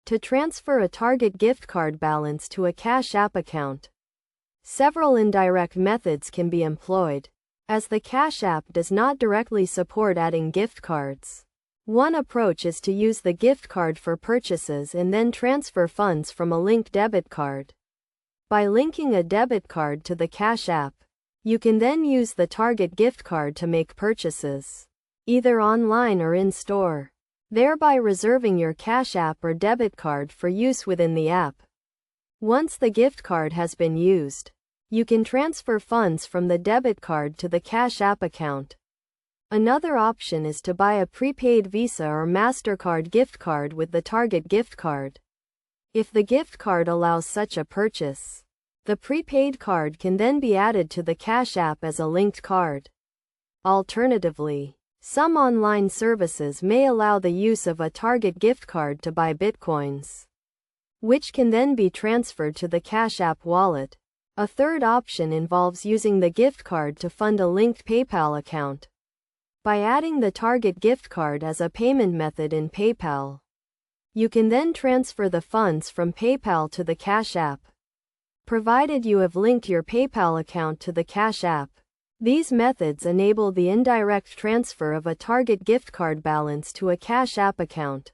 To transfer a Target gift card balance to a Cash App account, several indirect methods can be employed, as the Cash App does not directly support adding gift cards. One approach is to use the gift card for purchases and then transfer funds from a linked debit card. By linking a debit card to the Cash App, you can then use the Target gift card to make purchases, either online or in-store, thereby reserving your Cash App or debit card for use within the app. Once the gift card has been used, you can transfer funds from the debit card to the Cash App account. Another option is to buy a prepaid Visa or MasterCard gift card with the Target gift card. If the gift card allows such a purchase, the prepaid card can then be added to the Cash App as a linked card. Alternatively, some online services may allow the use of a Target gift card to buy Bitcoins, which can then be transferred to the Cash App wallet. A third option involves using the gift card to fund a linked PayPal account. By adding the Target gift card as a payment method in PayPal, you can then transfer the funds from PayPal to the Cash App, provided you have linked your PayPal account to the Cash App. These methods enable the indirect transfer of a Target gift card balance to a Cash App account.